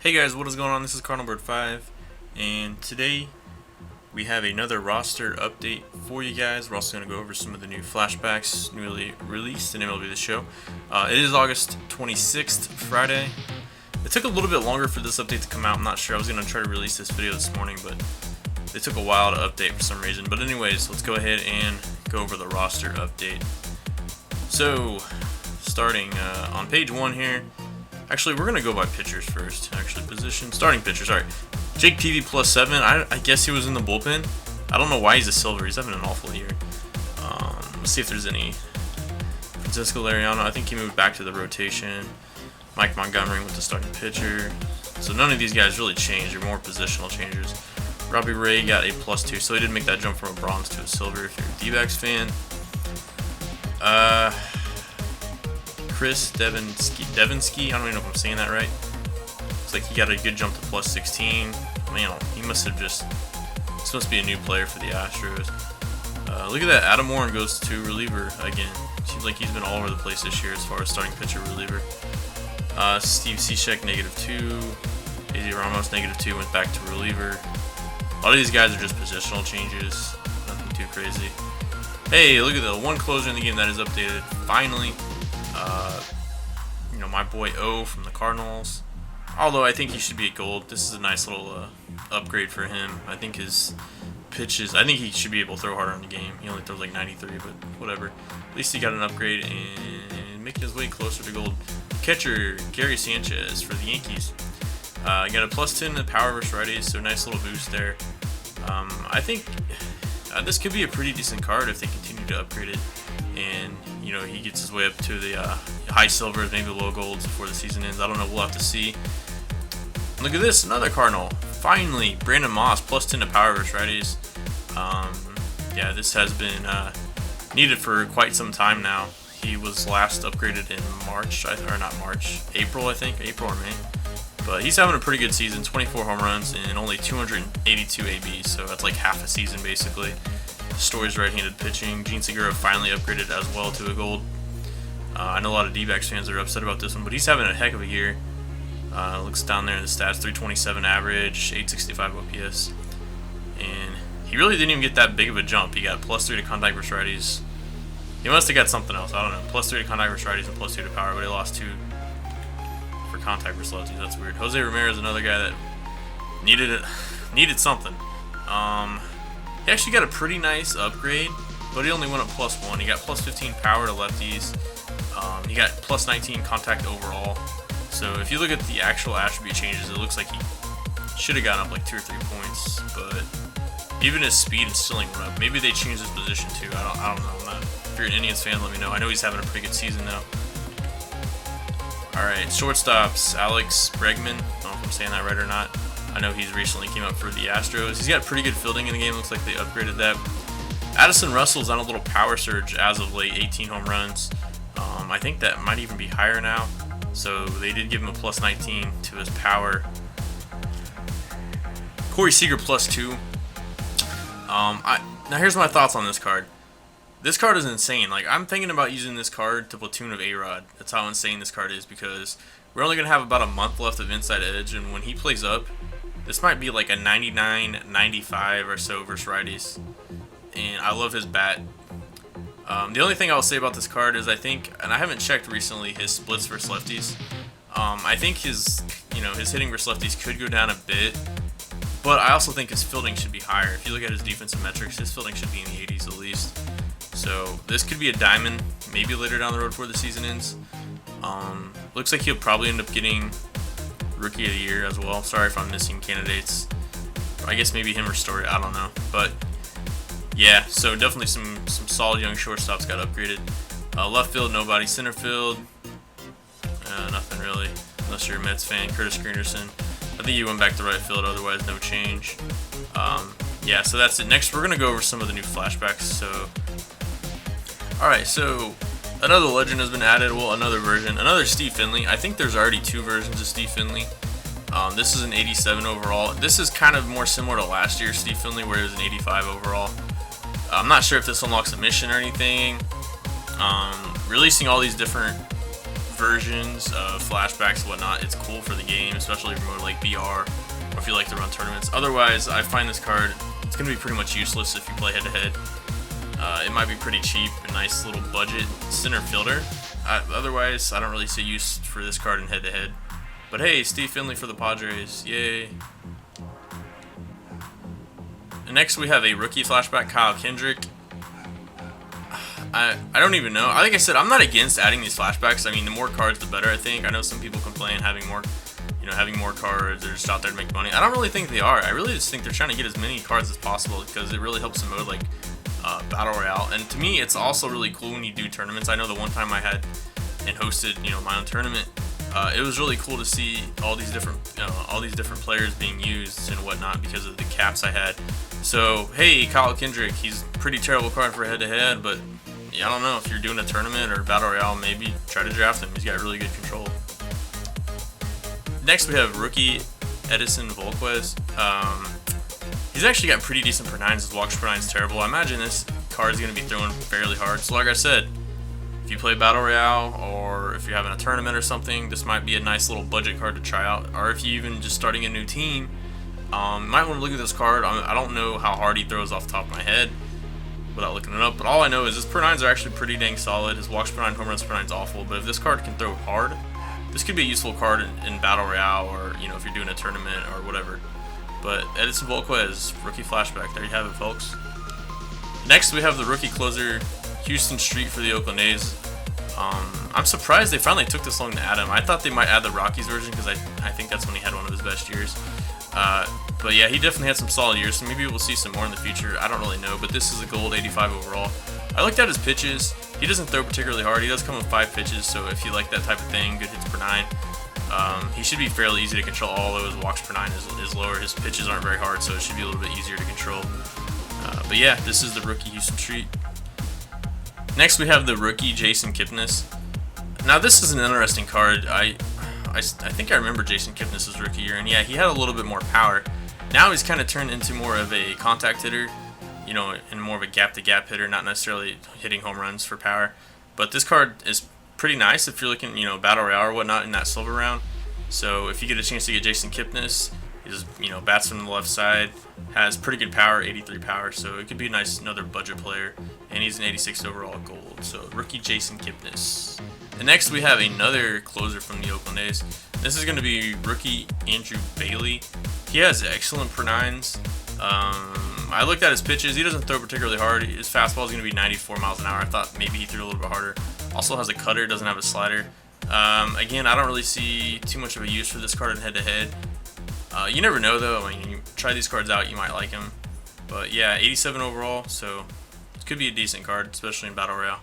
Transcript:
Hey guys, what is going on? This is CardinalBird5, and today we have another roster update for you guys. We're also going to go over some of the new flashbacks newly released in MLB The Show. It is August 26th, Friday. It took a little bit longer for this update to come out. I'm not sure. I was going to try to release this video this morning, but it took a while to update for some reason. But anyways, let's go ahead and go over the roster update. So, starting on page 1 here. Actually, we're going to go by pitchers first. Actually, position. Starting pitchers. Alright. Jake Peavy +7. I guess he was in the bullpen. I don't know why he's a silver. He's having an awful year. Let's see if there's any. Francisco Lariano. I think he moved back to the rotation. Mike Montgomery went to starting pitcher. So none of these guys really changed. They're more positional changes. Robbie Ray got a +2. So he did make that jump from a bronze to a silver if you're a D-backs fan. Chris Devinsky, I don't even know if I'm saying that right. Looks like he got a good jump to +16. Man, he must have just. This must be a new player for the Astros. Look at that. Adam Warren goes to reliever again. Seems like he's been all over the place this year as far as starting pitcher reliever. Steve Cishek -2. AZ Ramos -2 went back to reliever. A lot of these guys are just positional changes. Nothing too crazy. Hey, look at the one closer in the game that is updated. Finally. My boy O from the Cardinals. Although I think he should be at gold. This is a nice little upgrade for him. I think his pitches. I think he should be able to throw harder in the game. He only throws like 93, but whatever. At least he got an upgrade and making his way closer to gold. Catcher Gary Sanchez for the Yankees. Got a +10 in the power versus righties, so nice little boost there. I think this could be a pretty decent card if they continue to upgrade it. And he gets his way up to the high silvers, maybe low golds before the season ends. I don't know. We'll have to see. Look at this, another Cardinal. Finally, Brandon Moss +10 to power versus righties. Yeah, this has been needed for quite some time now. He was last upgraded in April, I think, April or May. But he's having a pretty good season. 24 home runs and only 282 ABs, so that's like half a season basically. Story's right-handed pitching. Gene Segura finally upgraded as well to a gold. I know a lot of D-backs fans are upset about this one, but he's having a heck of a year. Looks down there in the stats: 327 average, 865 OPS, and he really didn't even get that big of a jump. He got +3 to contact versus righties. He must have got something else. I don't know. +3 to contact versus righties and +2 to power, but he lost 2 for contact versus lefties. That's weird. Jose Ramirez, another guy that needed something. He actually got a pretty nice upgrade, but he only went up +1. He got +15 power to lefties. He got +19 contact overall. So if you look at the actual attribute changes, it looks like he should have gotten up like 2 or 3 points. But even his speed and stealing went up. Maybe they changed his position too. I don't know. If you're an Indians fan, let me know. I know he's having a pretty good season now. All right, shortstops. Alex Bregman. I don't know if I'm saying that right or not. I know he's recently came up for the Astros. He's got pretty good fielding in the game. Looks like they upgraded that. Addison Russell's on a little power surge as of late, 18 home runs. I think that might even be higher now. So they did give him a +19 to his power. Corey Seager +2. Now here's my thoughts on this card. This card is insane. Like, I'm thinking about using this card to platoon of A-Rod. That's how insane this card is, because we're only going to have about a month left of Inside Edge, and when he plays up, this might be like a 99, 95 or so versus righties. And I love his bat. The only thing I'll say about this card is I think, and I haven't checked recently, his splits versus lefties. I think his hitting versus lefties could go down a bit, but I also think his fielding should be higher. If you look at his defensive metrics, his fielding should be in the 80s at least. So this could be a diamond, maybe later down the road before the season ends. Looks like he'll probably end up getting Rookie of the Year as well. Sorry if I'm missing candidates. I guess maybe him or Story. I don't know. But yeah, so definitely some solid young shortstops got upgraded. Left field, nobody. Center field, nothing really, unless you're a Mets fan. Curtis Granderson. I think he went back to right field. Otherwise, no change. Yeah, so that's it. Next, we're gonna go over some of the new flashbacks. So, all right, so. Another legend has been added, well, another version, another Steve Finley. I think there's already 2 versions of Steve Finley. This is an 87 overall. This is kind of more similar to last year's Steve Finley, where it was an 85 overall. I'm not sure if this unlocks a mission or anything. Releasing all these different versions of Flashbacks and whatnot. It's cool for the game, especially if you're more like VR or if you like to run tournaments. Otherwise, I find this card, it's going to be pretty much useless if you play head-to-head. It might be pretty cheap, a nice little budget center fielder. Otherwise, I don't really see use for this card in head-to-head. But hey, Steve Finley for the Padres, yay. And next we have a rookie flashback, Kyle Kendrick. I don't even know. Like I said, I'm not against adding these flashbacks. I mean, the more cards, the better. I think. I know some people complain having more cards. They're just out there to make money. I don't really think they are. I really just think they're trying to get as many cards as possible because it really helps in mode like Battle Royale. And to me, it's also really cool when you do tournaments. I know the one time I had and hosted, my own tournament. It was really cool to see all these different players being used and whatnot because of the caps I had. So hey, Kyle Kendrick, he's a pretty terrible card for head-to-head, but I don't know if you're doing a tournament or Battle Royale, maybe try to draft him. He's got really good control. Next we have rookie Edison Volquez. He's actually got pretty decent per 9s. His walks per 9 is terrible. I imagine this card is going to be throwing fairly hard. So like I said, if you play Battle Royale or if you're having a tournament or something, this might be a nice little budget card to try out. Or if you even just starting a new team, you might want to look at this card. I don't know how hard he throws off the top of my head without looking it up, but all I know is his per 9s are actually pretty dang solid. His walks per 9, home runs per 9 is awful, but if this card can throw hard, this could be a useful card in Battle Royale or if you're doing a tournament or whatever. But Edison Volquez, rookie flashback. There you have it, folks. Next we have the rookie closer Houston Street for the Oakland A's. I'm surprised they finally took this long to add him. I thought they might add the Rockies version because I think that's when he had one of his best years. But yeah, he definitely had some solid years, so maybe we'll see some more in the future. I don't really know, but this is a gold 85 overall. I looked at his pitches. He doesn't throw particularly hard. He does come with 5 pitches, so if you like that type of thing, good hits per 9. He should be fairly easy to control, although his walks per 9 is lower. His pitches aren't very hard, so it should be a little bit easier to control. But yeah, this is the rookie Houston Street. Next we have the rookie Jason Kipnis. Now this is an interesting card. I think I remember Jason Kipnis' rookie year, and yeah, he had a little bit more power. Now he's kind of turned into more of a contact hitter, and more of a gap-to-gap hitter, not necessarily hitting home runs for power. But this card is pretty nice if you're looking, Battle Royale or whatnot in that silver round. So if you get a chance to get Jason Kipnis, he just, bats from the left side, has pretty good power, 83 power, so it could be a nice another budget player. And he's an 86 overall gold. So rookie Jason Kipnis. And next we have another closer from the Oakland A's. This is going to be rookie Andrew Bailey. He has excellent per 9s. I looked at his pitches. He doesn't throw particularly hard. His fastball is going to be 94 miles an hour. I thought maybe he threw a little bit harder. Also has a cutter, doesn't have a slider. Again, I don't really see too much of a use for this card in head-to-head. You never know, though. I mean, you try these cards out, you might like them. But yeah, 87 overall, so it could be a decent card, especially in Battle Royale.